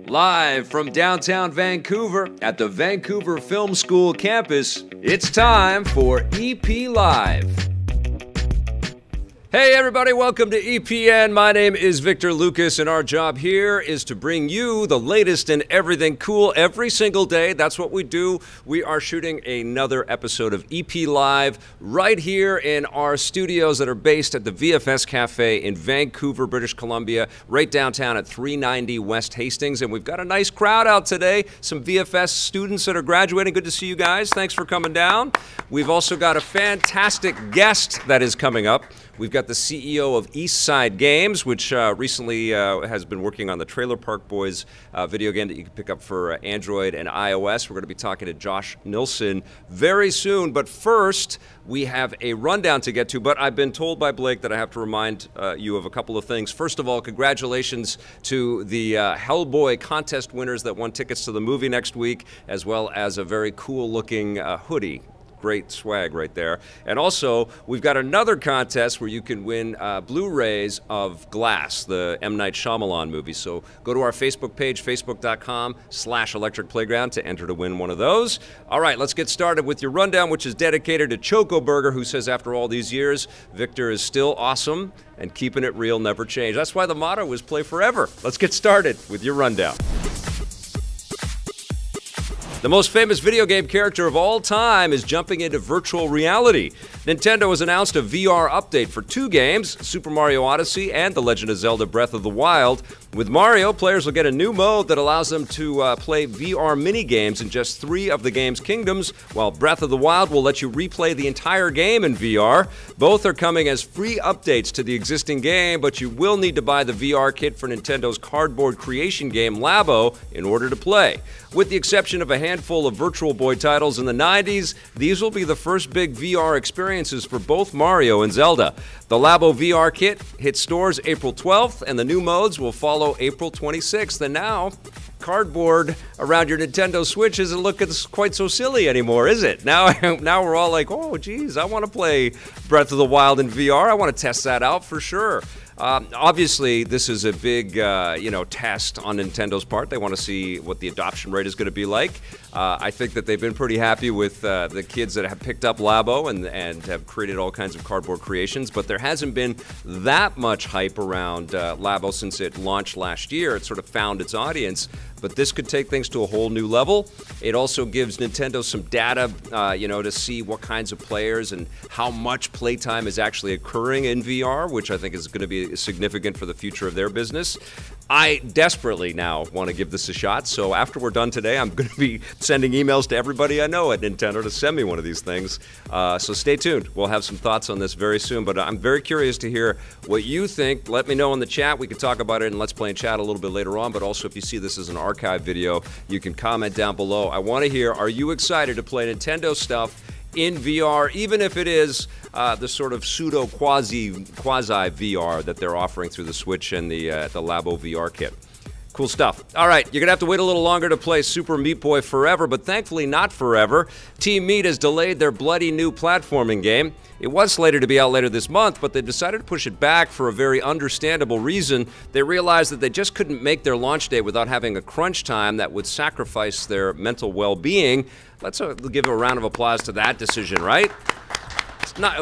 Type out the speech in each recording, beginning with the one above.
Live from downtown Vancouver at the Vancouver Film School campus, it's time for EP Live. Hey everybody, welcome to EPN. My name is Victor Lucas, and our job here is to bring you the latest in everything cool every single day. That's what we do. We are shooting another episode of EP Live right here in our studios that are based at the VFS Cafe in Vancouver, British Columbia, right downtown at 390 West Hastings. And we've got a nice crowd out today, some VFS students that are graduating. Good to see you guys. Thanks for coming down. We've also got a fantastic guest that is coming up. We've got the CEO of Eastside Games, which recently has been working on the Trailer Park Boys video game that you can pick up for Android and iOS. We're going to be talking to Josh Nilsson very soon. But first, we have a rundown to get to. But I've been told by Blake that I have to remind you of a couple of things. First of all, congratulations to the Hellboy contest winners that won tickets to the movie next week, as well as a very cool-looking hoodie. Great swag right there. And also, we've got another contest where you can win Blu-rays of Glass, the M. Night Shyamalan movie. So go to our Facebook page, facebook.com/Electric Playground to enter to win one of those. All right, let's get started with your rundown, which is dedicated to Choco Burger, who says after all these years, Victor is still awesome and keeping it real, never change. That's why the motto is play forever. Let's get started with your rundown. The most famous video game character of all time is jumping into virtual reality. Nintendo has announced a VR update for two games, Super Mario Odyssey and The Legend of Zelda Breath of the Wild. With Mario, players will get a new mode that allows them to play VR mini-games in just 3 of the game's kingdoms, while Breath of the Wild will let you replay the entire game in VR. Both are coming as free updates to the existing game, but you will need to buy the VR kit for Nintendo's cardboard creation game Labo in order to play. With the exception of a handful of Virtual Boy titles in the 90s, these will be the first big VR experiences for both Mario and Zelda. The Labo VR kit hits stores April 12th, and the new modes will follow April 26th. And now, cardboard around your Nintendo Switch isn't looking quite so silly anymore, is it? Now we're all like, oh, geez, I want to play Breath of the Wild in VR. I want to test that out for sure. Obviously, this is a big, test on Nintendo's part. They want to see what the adoption rate is going to be like. I think that they've been pretty happy with the kids that have picked up Labo and have created all kinds of cardboard creations, but there hasn't been that much hype around Labo since it launched last year. It sort of found its audience, but this could take things to a whole new level. It also gives Nintendo some data, to see what kinds of players and how much playtime is actually occurring in VR, which I think is going to be significant for the future of their business. I desperately now want to give this a shot, so after we're done today, I'm going to be sending emails to everybody I know at Nintendo to send me one of these things. So stay tuned. We'll have some thoughts on this very soon, but I'm very curious to hear what you think. Let me know in the chat. We can talk about it in Let's Play and Chat a little bit later on, but also if you see this as an archive video, you can comment down below. I want to hear, are you excited to play Nintendo stuff in VR, even if it is the sort of pseudo quasi VR that they're offering through the Switch and the Labo VR kit. Cool stuff. All right, you're going to have to wait a little longer to play Super Meat Boy Forever, but thankfully not forever. Team Meat has delayed their bloody new platforming game. It was slated to be out later this month, but they decided to push it back for a very understandable reason. They realized that they just couldn't make their launch date without having a crunch time that would sacrifice their mental well-being. Let's give a round of applause to that decision, right?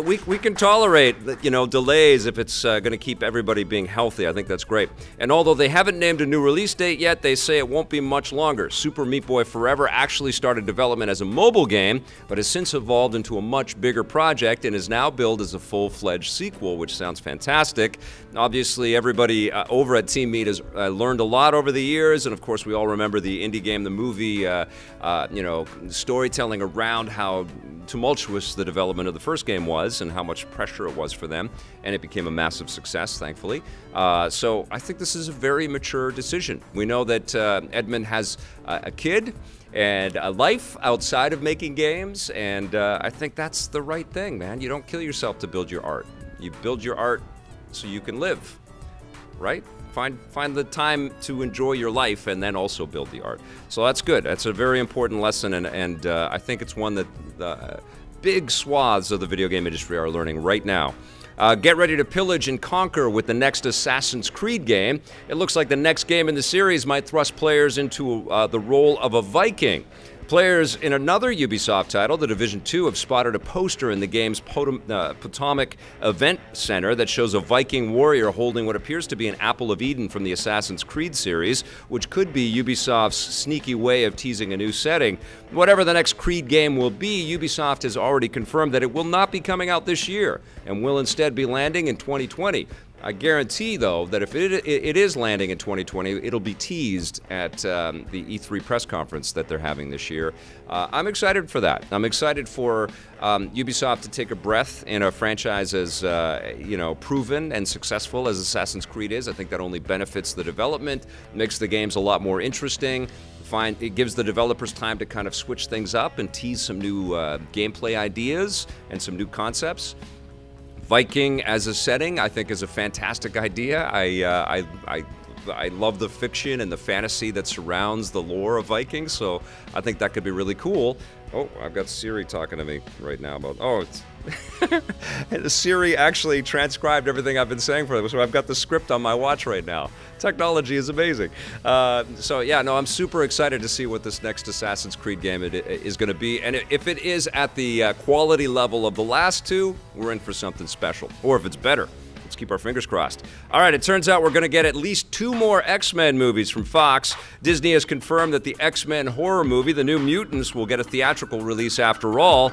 We can tolerate, delays if it's going to keep everybody being healthy. I think that's great. And although they haven't named a new release date yet, they say it won't be much longer. Super Meat Boy Forever actually started development as a mobile game, but has since evolved into a much bigger project and is now billed as a full-fledged sequel, which sounds fantastic. Obviously, everybody over at Team Meat has learned a lot over the years, and of course, we all remember the indie game, the movie, storytelling around how tumultuous the development of the first game was and how much pressure it was for them, and it became a massive success, thankfully. So I think this is a very mature decision. We know that Edmund has a kid and a life outside of making games, and I think that's the right thing, man. You don't kill yourself to build your art. You build your art so you can live, right? Find the time to enjoy your life and then also build the art. So that's good. That's a very important lesson, and I think it's one that big swaths of the video game industry are learning right now. Get ready to pillage and conquer with the next Assassin's Creed game. It looks like the next game in the series might thrust players into the role of a Viking. Players in another Ubisoft title, The Division 2, have spotted a poster in the game's Potomac Event Center that shows a Viking warrior holding what appears to be an Apple of Eden from the Assassin's Creed series, which could be Ubisoft's sneaky way of teasing a new setting. Whatever the next Creed game will be, Ubisoft has already confirmed that it will not be coming out this year and will instead be landing in 2020. I guarantee, though, that if it is landing in 2020, it'll be teased at the E3 press conference that they're having this year. I'm excited for that. I'm excited for Ubisoft to take a breath in a franchise as proven and successful as Assassin's Creed is. I think that only benefits the development, makes the games a lot more interesting. It gives the developers time to kind of switch things up and tease some new gameplay ideas and some new concepts. Viking as a setting, I think, is a fantastic idea. I love the fiction and the fantasy that surrounds the lore of Vikings, so I think that could be really cool. Oh, I've got Siri talking to me right now about, Siri actually transcribed everything I've been saying for them, so I've got the script on my watch right now. Technology is amazing. I'm super excited to see what this next Assassin's Creed game is going to be, and if it is at the quality level of the last two, we're in for something special, or if it's better. Let's keep our fingers crossed. All right, it turns out we're going to get at least 2 more X-Men movies from Fox. Disney has confirmed that the X-Men horror movie, The New Mutants, will get a theatrical release after all.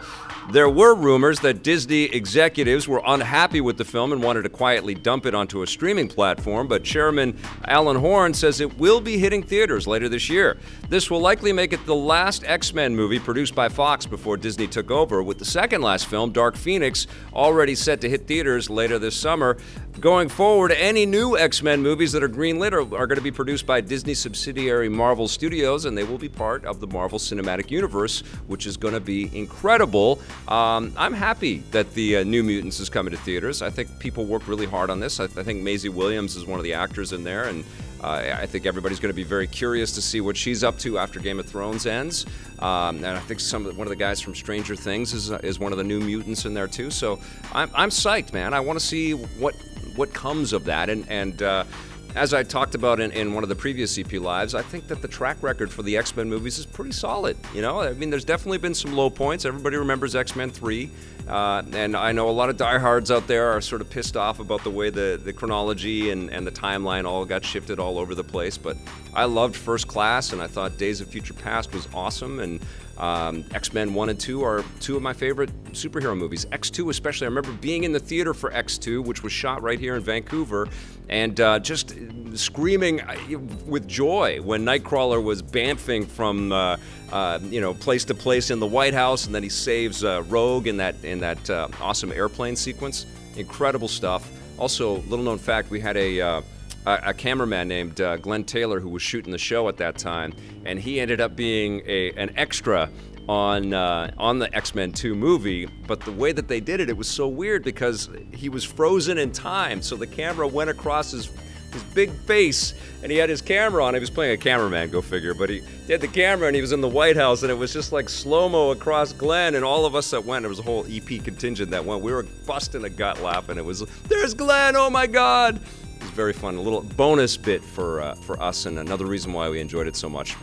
There were rumors that Disney executives were unhappy with the film and wanted to quietly dump it onto a streaming platform, but Chairman Alan Horn says it will be hitting theaters later this year. This will likely make it the last X-Men movie produced by Fox before Disney took over, with the second last film, Dark Phoenix, already set to hit theaters later this summer. Going forward, any new X-Men movies that are greenlit are going to be produced by Disney subsidiary Marvel Studios, and they will be part of the Marvel Cinematic Universe, which is going to be incredible. I'm happy that the New Mutants is coming to theaters. I think people worked really hard on this. I think Maisie Williams is one of the actors in there, and I think everybody's going to be very curious to see what she's up to after Game of Thrones ends. And I think one of the guys from Stranger Things is one of the New Mutants in there too. So I'm psyched, man. I want to see what comes of that. And as I talked about in one of the previous CP Lives, I think that the track record for the X-Men movies is pretty solid. I mean, there's definitely been some low points. Everybody remembers X-Men 3. And I know a lot of diehards out there are sort of pissed off about the way the chronology and the timeline all got shifted all over the place. But I loved First Class, and I thought Days of Future Past was awesome. And X-Men 1 and 2 are 2 of my favorite superhero movies. X2 especially. I remember being in the theater for X2, which was shot right here in Vancouver, and just screaming with joy when Nightcrawler was bamfing from place to place in the White House, and then he saves Rogue in that awesome airplane sequence. Incredible stuff. Also, little known fact, we had a cameraman named Glenn Taylor who was shooting the show at that time, and he ended up being an extra on the X-Men 2 movie. But the way that they did it, it was so weird because he was frozen in time, so the camera went across his big face, and he had his camera on. He was playing a cameraman, go figure, but he had the camera, and he was in the White House, and it was just like slow-mo across Glenn, and all of us that went, there was a whole EP contingent that went, we were busting a gut laughing. It was, there's Glenn, oh my God! It was very fun. A little bonus bit for us, and another reason why we enjoyed it so much.